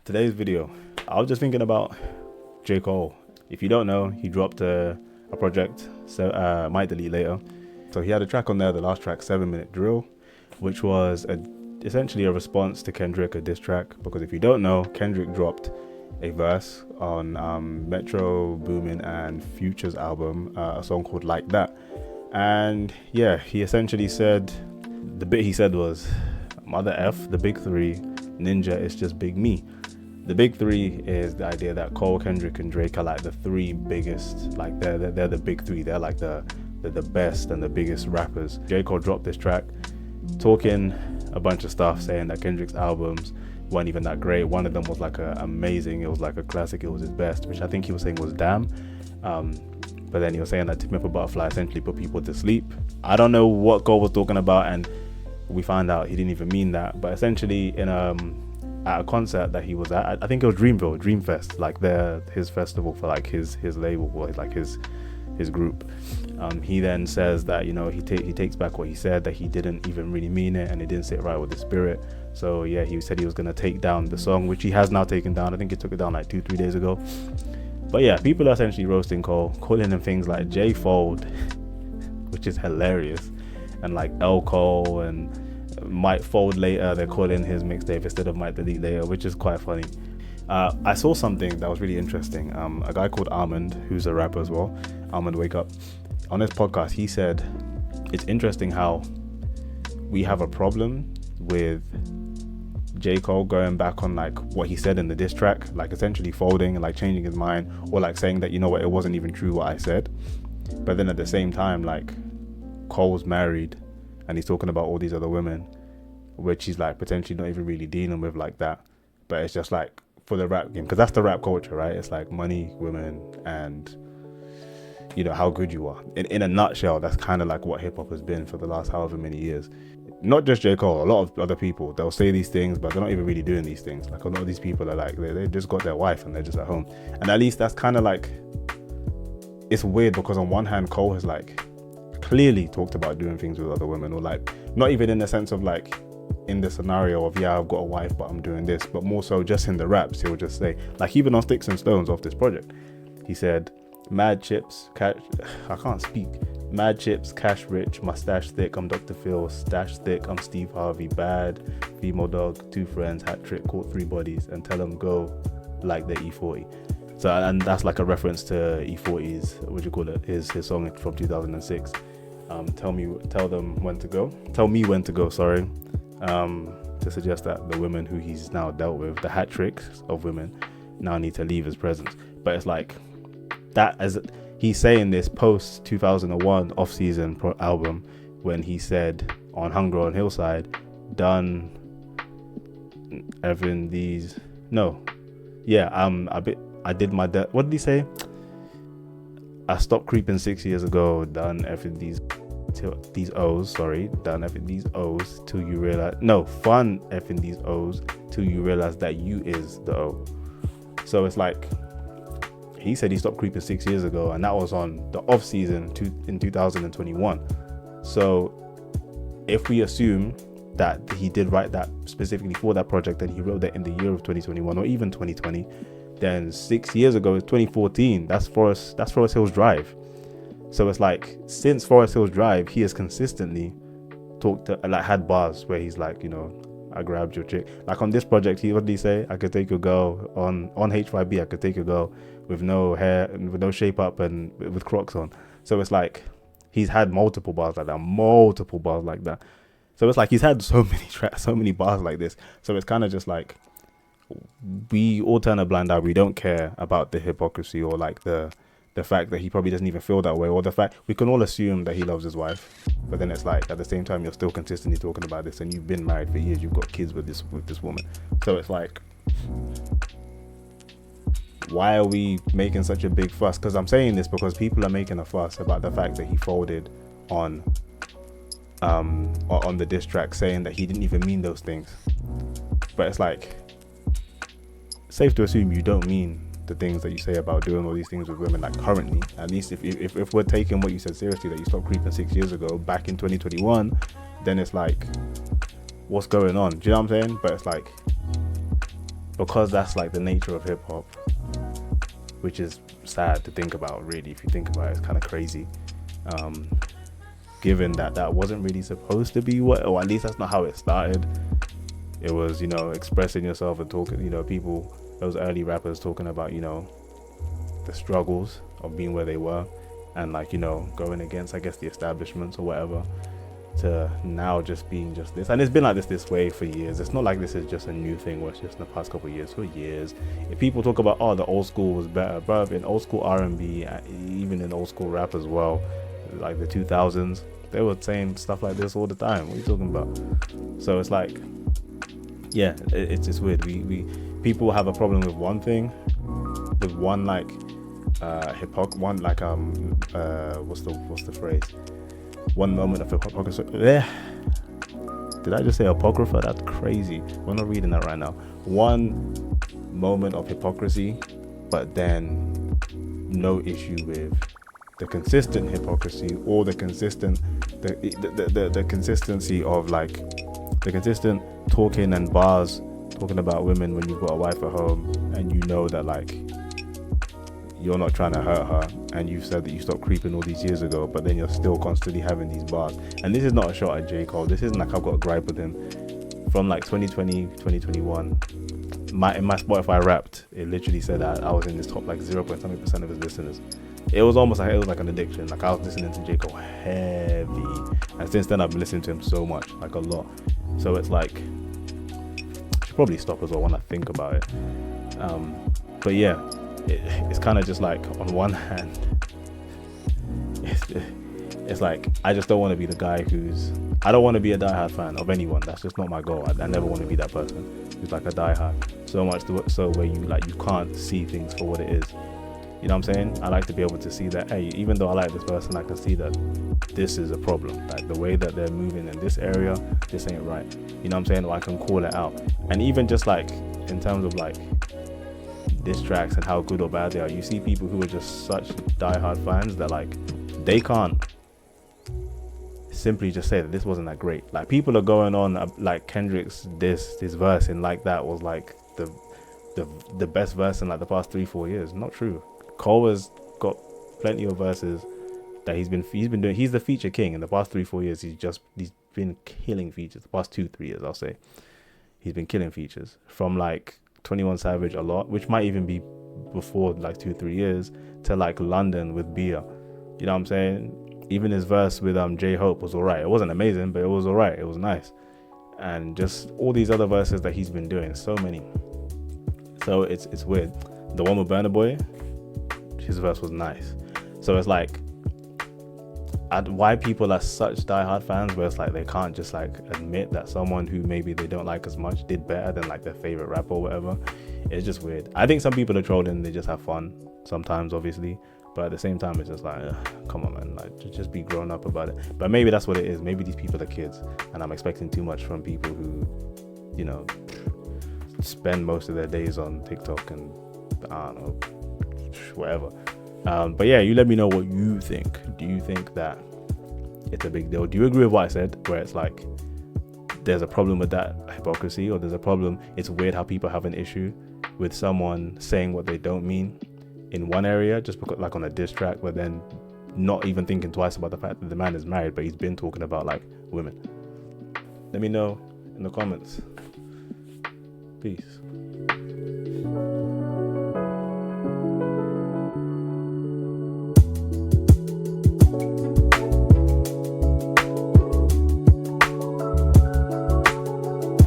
today's video, I was just thinking about J.Cole. If you don't know, he dropped a project, so might delete later. So he had a track on there, the last track, 7 Minute Drill, which was essentially a response to Kendrick, a diss track. Because if you don't know, Kendrick dropped a verse on Metro Boomin and Future's album, a song called Like That. And yeah, he essentially said, the bit he said was, Mother F, the big three, Ninja, it's just big me. The big three is the idea that Cole, Kendrick, and Drake are like the three biggest, like they're the big three. They're like the best and the biggest rappers. J. Cole dropped this track talking a bunch of stuff, saying that Kendrick's albums weren't even that great. One of them was like amazing. It was like a classic. It was his best, which I think he was saying was Damn. But then he was saying that To Pimp a Butterfly essentially put people to sleep. I don't know what Cole was talking about, and we found out he didn't even mean that. But essentially, at a concert that he was at, I think it was Dreamfest, like his festival for like his label, or like his group. He then says that, you know, he takes back what he said, that he didn't even really mean it, and it didn't sit right with the spirit. So yeah, he said he was gonna take down the song, which he has now taken down. I think he took it down like 2-3 days ago. But yeah, people are essentially roasting Cole, calling him things like J-Fold, which is hilarious, and like L Cole and Might Fold Later. They're calling his mixtape instead of Might Delete Later, which is quite funny. I saw something that was really interesting. A guy called Almond, who's a rapper as well, Almond Wake Up, on his podcast, he said it's interesting how we have a problem with J. Cole going back on like what he said in the diss track, like essentially folding and like changing his mind, or like saying that, you know what, it wasn't even true what I said. But then at the same time, like, Cole's married and he's talking about all these other women, which he's like potentially not even really dealing with like that. But it's just like for the rap game, because that's the rap culture, right? It's like money, women, and you know how good you are. In a nutshell, that's kind of like what hip hop has been for the last however many years. Not just J. Cole, a lot of other people, they'll say these things, but they're not even really doing these things. Like a lot of these people are like, they just got their wife and they're just at home. And at least that's kind of like, it's weird because on one hand, Cole has like clearly talked about doing things with other women, or like, not even in the sense of like, in the scenario of, yeah, I've got a wife, but I'm doing this, but more so just in the raps, he'll just say, like even on Sticks and Stones off this project, he said, mad chips, cash, I can't speak. Mad chips, cash rich, mustache thick, I'm Dr. Phil, stash thick, I'm Steve Harvey, bad, female dog, 2 friends, hat trick, caught 3 bodies, and tell them go like the E40. So, and that's like a reference to E40's, what do you call it, his song from 2006. Tell me when to go, sorry. To suggest that the women who he's now dealt with, the hat tricks of women, now need to leave his presence. But it's like, that as he's saying this post 2001 off-season album, when he said on Hunger on Hillside, done having these, I did my what did he say? I stopped creeping 6 years ago, done effing these O's, done effing these O's till you realize, fun effing these O's till you realize that you is the O. So it's like, he said he stopped creeping 6 years ago, and that was on the off season in 2021. So if we assume that he did write that specifically for that project, and he wrote that in the year of 2021 or even 2020, then 6 years ago is 2014. That's Forest Hills Drive. So it's like, since Forest Hills Drive, he has consistently had bars where he's like, you know, I grabbed your chick. Like on this project, what did he say? I could take your girl on H5B. I could take your girl with no hair, with no shape up, and with Crocs on. So it's like, he's had multiple bars like that. So it's like he's had so many tracks, so many bars like this. So it's kind of just like, we all turn a blind eye. We don't care about the hypocrisy, or like the fact that he probably doesn't even feel that way, or the fact we can all assume that he loves his wife, but then it's like, at the same time, you're still consistently talking about this, and you've been married for years, you've got kids with this woman. So it's like, why are we making such a big fuss? Because I'm saying this because people are making a fuss about the fact that he folded on the diss track, saying that he didn't even mean those things. But it's like, safe to assume you don't mean the things that you say about doing all these things with women, like currently. At least if we're taking what you said seriously, that you stopped creeping 6 years ago, back in 2021, then it's like, what's going on? Do you know what I'm saying? But it's like, because that's like the nature of hip hop, which is sad to think about, really. If you think about it, it's kind of crazy. Given that wasn't really supposed to be what, or at least that's not how it started. It was, expressing yourself and talking, people, those early rappers talking about, the struggles of being where they were, and like, going against, I guess, the establishments or whatever, to now just being just this. And it's been like this way for years. It's not like this is just a new thing where it's just in the past couple of years. For years, if people talk about, the old school was better, bruv, in old school R&B, even in old school rap as well, like the 2000s, they were saying stuff like this all the time. What are you talking about? So it's like, yeah, it's just weird. We people have a problem with one thing, with one like one like what's the phrase? One moment of hypocrisy. Did I just say apocrypha? That's crazy. We're not reading that right now. One moment of hypocrisy, but then no issue with the consistent hypocrisy, or the consistent the consistency of like the consistent talking and bars talking about women when you've got a wife at home, and that like you're not trying to hurt her, and you've said that you stopped creeping all these years ago, but then you're still constantly having these bars. And this is not a shot at J.Cole. This isn't like I've got a gripe with him. From like 2020, 2021, in my Spotify Wrapped, it literally said that I was in this top like 0.something% of his listeners. It was almost like, it was like an addiction. Like I was listening to J.Cole heavy, and since then I've been listening to him so much, like a lot. So it's like, I should probably stop as well when I think about it. But yeah, it's kind of just like, on one hand, it's like, I just don't want to be the guy I don't want to be a diehard fan of anyone. That's just not my goal. I never want to be that person who's like a diehard, so much so where you can't see things for what it is. You know what I'm saying? I like to be able to see that, hey, even though I like this person, I can see that this is a problem. Like the way that they're moving in this area, this ain't right. You know what I'm saying? Or I can call it out. And even just like in terms of like diss tracks and how good or bad they are, you see people who are just such diehard fans that like they can't simply just say that this wasn't that great. Like people are going on like Kendrick's this verse and like that was like the best verse in like the past 3-4 years. Not true. Cole has got plenty of verses that he's been doing. He's the feature king. In the past 3-4 years, he's been killing features. The past 2-3 years, I'll say, he's been killing features. From like 21 Savage a lot, which might even be before like 2-3 years, to like London with Bia. You know what I'm saying? Even his verse with J-Hope was alright. It wasn't amazing, but it was alright. It was nice. And just all these other verses that he's been doing, so many. So it's weird. The one with Burna Boy, his verse was nice. So it's like, why people are such diehard fans where it's like they can't just like admit that someone who maybe they don't like as much did better than like their favorite rapper or whatever. It's just weird. I think some people are trolling, they just have fun sometimes, obviously, but at the same time it's just like, come on man, like just be grown up about it. But maybe that's what it is. Maybe these people are kids and I'm expecting too much from people who spend most of their days on TikTok and I don't know, whatever. But yeah, you let me know what you think. Do you think that it's a big deal? Do you agree with what I said, where it's like there's a problem with that hypocrisy, or there's a problem, it's weird how people have an issue with someone saying what they don't mean in one area, just because like on a diss track, but then not even thinking twice about the fact that the man is married, but he's been talking about like women? Let me know in the comments. Peace.